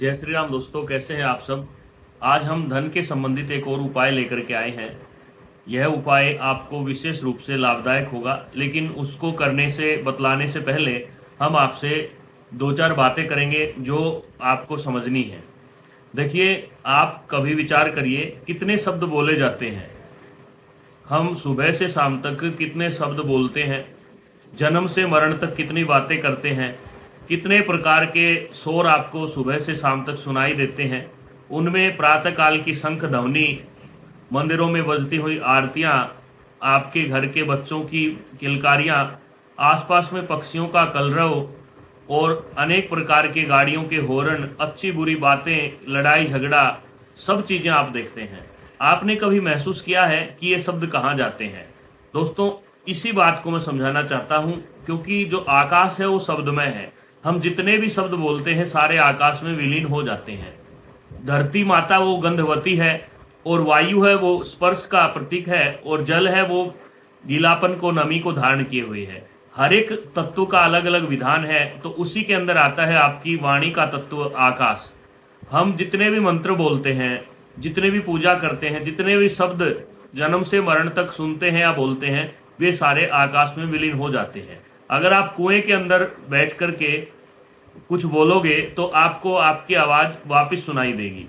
जय श्री राम दोस्तों, कैसे हैं आप सब। आज हम धन के संबंधित एक और उपाय लेकर के आए हैं। यह उपाय आपको विशेष रूप से लाभदायक होगा, लेकिन उसको करने से बतलाने से पहले हम आपसे दो चार बातें करेंगे जो आपको समझनी है। देखिए, आप कभी विचार करिए कितने शब्द बोले जाते हैं। हम सुबह से शाम तक कितने शब्द बोलते हैं, जन्म से मरण तक कितनी बातें करते हैं, कितने प्रकार के शोर आपको सुबह से शाम तक सुनाई देते हैं। उनमें प्रातःकाल की शंख ध्वनि, मंदिरों में बजती हुई आरतियां, आपके घर के बच्चों की किलकारियां, आसपास में पक्षियों का कलरव और अनेक प्रकार के गाड़ियों के हॉर्न, अच्छी बुरी बातें, लड़ाई झगड़ा, सब चीजें आप देखते हैं। आपने कभी महसूस किया है कि ये शब्द कहाँ जाते हैं? दोस्तों, इसी बात को मैं समझाना चाहता हूँ, क्योंकि जो आकाश है वो शब्दमय है। हम जितने भी शब्द बोलते हैं सारे आकाश में विलीन हो जाते हैं। धरती माता वो गंधवती है, और वायु है वो स्पर्श का प्रतीक है, और जल है वो गीलापन को, नमी को धारण किए हुए है। हर एक तत्व का अलग अलग विधान है, तो उसी के अंदर आता है आपकी वाणी का तत्व आकाश। हम जितने भी मंत्र बोलते हैं, जितने भी पूजा करते हैं, जितने भी शब्द जन्म से मरण तक सुनते हैं या बोलते हैं, वे सारे आकाश में विलीन हो जाते हैं। अगर आप कुएं के अंदर बैठ करके कुछ बोलोगे तो आपको आपकी आवाज वापस सुनाई देगी।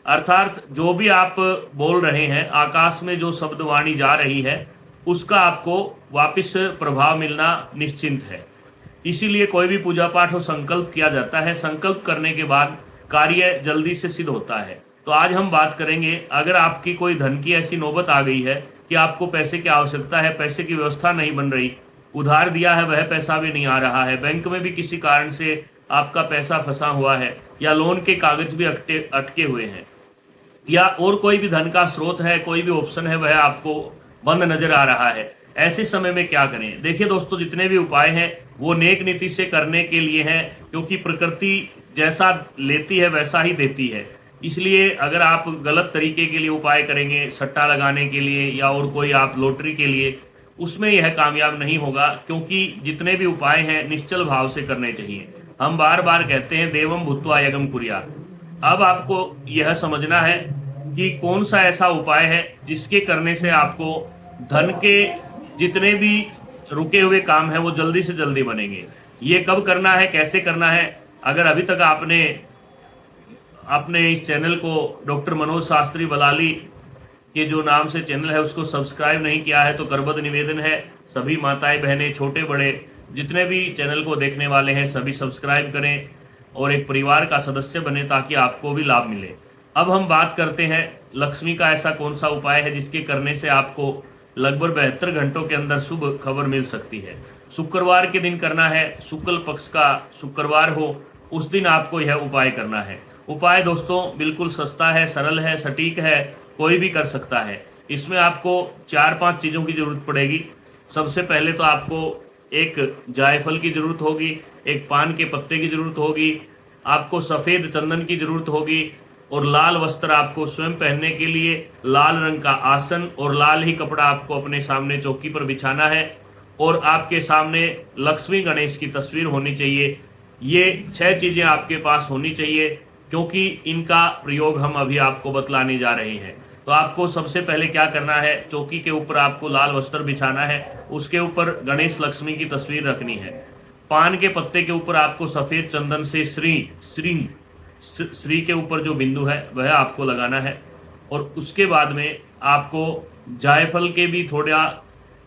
अर्थात जो भी आप बोल रहे हैं, आकाश में जो शब्दवाणी जा रही है, उसका आपको वापस प्रभाव मिलना निश्चिंत है। इसीलिए कोई भी पूजा पाठ हो, संकल्प किया जाता है। संकल्प करने के बाद कार्य जल्दी से सिद्ध होता है। तो आज हम बात करेंगे, अगर आपकी कोई धन की ऐसी नौबत आ गई है कि आपको पैसे की आवश्यकता है, पैसे की व्यवस्था नहीं बन रही, उधार दिया है वह पैसा भी नहीं आ रहा है, बैंक में भी किसी कारण से आपका पैसा फंसा हुआ है, या लोन के कागज भी अटके हुए हैं, या और कोई भी धन का स्रोत है, कोई भी ऑप्शन है, वह आपको बंद नजर आ रहा है, ऐसे समय में क्या करें? देखिए दोस्तों, जितने भी उपाय हैं वो नेक नीति से करने के लिए हैं, क्योंकि प्रकृति जैसा लेती है वैसा ही देती है। इसलिए अगर आप गलत तरीके के लिए उपाय करेंगे, सट्टा लगाने के लिए या और कोई आप लॉटरी के लिए, उसमें यह कामयाब नहीं होगा। क्योंकि जितने भी उपाय हैं निश्चल भाव से करने चाहिए। हम बार बार कहते हैं देवम भूत्वा यगम कुर्यात्। अब आपको यह समझना है कि कौन सा ऐसा उपाय है जिसके करने से आपको धन के जितने भी रुके हुए काम हैं वो जल्दी से जल्दी बनेंगे। ये कब करना है, कैसे करना है? अगर अभी तक आपने अपने इस चैनल को डॉक्टर मनोज शास्त्री बलाली के जो नाम से चैनल है उसको सब्सक्राइब नहीं किया है, तो करबद्ध निवेदन है, सभी माताएं बहनें, छोटे बड़े जितने भी चैनल को देखने वाले हैं सभी सब्सक्राइब करें और एक परिवार का सदस्य बने, ताकि आपको भी लाभ मिले। अब हम बात करते हैं लक्ष्मी का ऐसा कौन सा उपाय है जिसके करने से आपको लगभग 72 घंटों के अंदर शुभ खबर मिल सकती है। शुक्रवार के दिन करना है, शुक्ल पक्ष का शुक्रवार हो उस दिन आपको यह उपाय करना है। उपाय दोस्तों बिल्कुल सस्ता है, सरल है, सटीक है, कोई भी कर सकता है। इसमें आपको 4-5 चीज़ों की जरूरत पड़ेगी। सबसे पहले तो आपको एक जायफल की जरूरत होगी, एक पान के पत्ते की जरूरत होगी, आपको सफ़ेद चंदन की जरूरत होगी, और लाल वस्त्र आपको स्वयं पहनने के लिए, लाल रंग का आसन और लाल ही कपड़ा आपको अपने सामने चौकी पर बिछाना है, और आपके सामने लक्ष्मी गणेश की तस्वीर होनी चाहिए। ये 6 चीज़ें आपके पास होनी चाहिए, क्योंकि इनका प्रयोग हम अभी आपको बतलाने जा रहे हैं। तो आपको सबसे पहले क्या करना है, चौकी के ऊपर आपको लाल वस्त्र बिछाना है, उसके ऊपर गणेश लक्ष्मी की तस्वीर रखनी है। पान के पत्ते के ऊपर आपको सफ़ेद चंदन से श्री के ऊपर जो बिंदु है वह आपको लगाना है, और उसके बाद में आपको जायफल के भी थोड़ा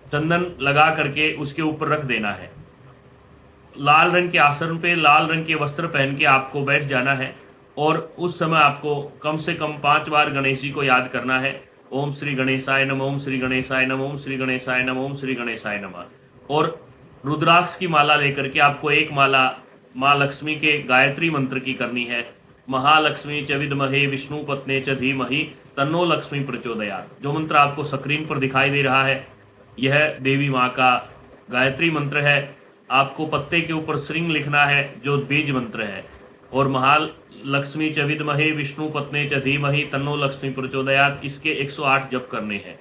चंदन लगा करके उसके ऊपर रख देना है। लाल रंग के आसन पे लाल रंग के वस्त्र पहन के आपको बैठ जाना है, और उस समय आपको कम से कम 5 बार गणेश जी को याद करना है। ओम श्री गणेशाय नमः, ओम श्री गणेशाय नमः, ओम श्री गणेशाय नमः, ओम श्री गणेशाय नमः। और रुद्राक्ष की माला लेकर के आपको एक माला माँ लक्ष्मी के गायत्री मंत्र की करनी है। महालक्ष्मी च विद्महे विष्णु पत्ने च धीमहि तन्नो लक्ष्मी प्रचोदयात्। जो मंत्र आपको स्क्रीन पर दिखाई दे रहा है यह देवी माँ का गायत्री मंत्र है। आपको पत्ते के ऊपर श्रृंग लिखना है जो बीज मंत्र है, और महालक्ष्मी च विद्महे विष्णु पत्ने च धीमहि तन्नो लक्ष्मी प्रचोदयात्, इसके 108 जप करने हैं।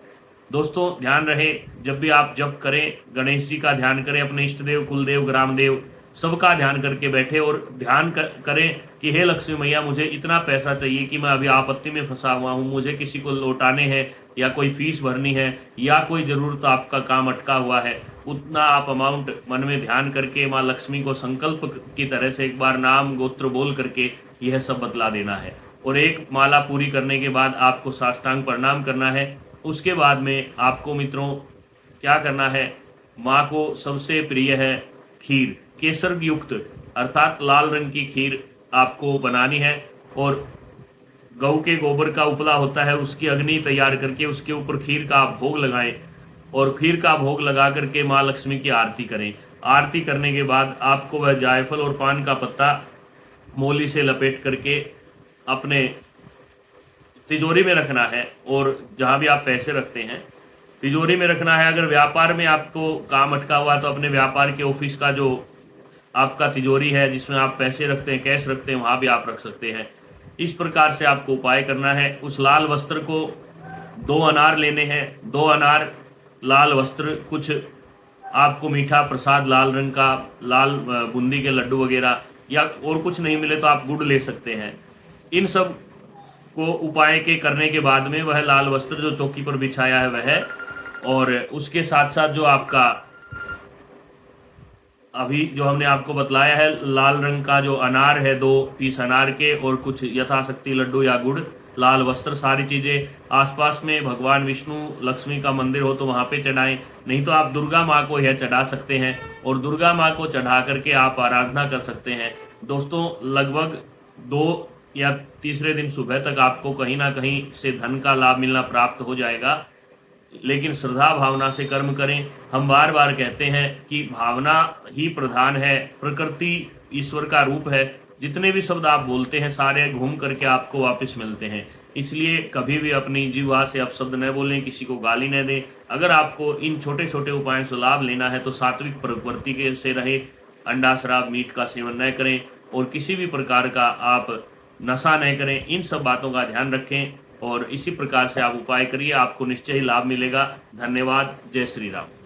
दोस्तों ध्यान रहे, जब भी आप जप करें गणेश जी का ध्यान करें, अपने इष्ट देव, कुलदेव, ग्रामदेव सबका ध्यान करके बैठे और ध्यान करें कि हे लक्ष्मी मैया, मुझे इतना पैसा चाहिए कि मैं अभी आपत्ति में फंसा हुआ हूँ, मुझे किसी को लौटाने हैं या कोई फीस भरनी है या कोई ज़रूरत आपका काम अटका हुआ है। उतना आप अमाउंट मन में ध्यान करके माँ लक्ष्मी को संकल्प की तरह से एक बार नाम गोत्र बोल करके यह सब बतला देना है। और एक माला पूरी करने के बाद आपको साष्टांग प्रणाम करना है। उसके बाद में आपको मित्रों क्या करना है, माँ को सबसे प्रिय है खीर, केसर युक्त अर्थात लाल रंग की खीर आपको बनानी है। और गऊ के गोबर का उपला होता है, उसकी अग्नि तैयार करके उसके ऊपर खीर का आप भोग लगाएं और खीर का भोग लगा करके माँ लक्ष्मी की आरती करें। आरती करने के बाद आपको वह जायफल और पान का पत्ता मोली से लपेट करके अपने तिजोरी में रखना है। और जहाँ भी आप पैसे रखते हैं तिजोरी में रखना है। अगर व्यापार में आपको काम अटका हुआ तो अपने व्यापार के ऑफिस का जो आपका तिजोरी है जिसमें आप पैसे रखते हैं, कैश रखते हैं, वहाँ भी आप रख सकते हैं। इस प्रकार से आपको उपाय करना है। उस लाल वस्त्र को 2 अनार लेने हैं, 2 अनार लाल वस्त्र, कुछ आपको मीठा प्रसाद लाल रंग का, लाल बूंदी के लड्डू वगैरह, या और कुछ नहीं मिले तो आप गुड़ ले सकते हैं। इन सब को उपाय के करने के बाद में वह लाल वस्त्र जो चौकी पर बिछाया है वह, और उसके साथ साथ जो आपका अभी जो हमने आपको बतलाया है लाल रंग का जो अनार है, 2 पीस अनार के, और कुछ यथाशक्ति लड्डू या गुड़, लाल वस्त्र, सारी चीज़ें आसपास में भगवान विष्णु लक्ष्मी का मंदिर हो तो वहाँ पे चढ़ाएं, नहीं तो आप दुर्गा माँ को यह चढ़ा सकते हैं और दुर्गा माँ को चढ़ा करके आप आराधना कर सकते हैं। दोस्तों लगभग 2 या तीसरे दिन सुबह तक आपको कहीं ना कहीं से धन का लाभ मिलना प्राप्त हो जाएगा, लेकिन श्रद्धा भावना से कर्म करें। हम बार बार कहते हैं कि भावना ही प्रधान है, प्रकृति ईश्वर का रूप है। जितने भी शब्द आप बोलते हैं सारे घूम करके आपको वापस मिलते हैं। इसलिए कभी भी अपनी जीवा से अपशब्द न बोलें, किसी को गाली न दें। अगर आपको इन छोटे छोटे उपायों से लाभ लेना है तो सात्विक प्रवृत्ति के से रहे, अंडा शराब मीट का सेवन न करें और किसी भी प्रकार का आप नशा न करें। इन सब बातों का ध्यान रखें और इसी प्रकार से आप उपाय करिए, आपको निश्चय ही लाभ मिलेगा। धन्यवाद। जय श्री राम।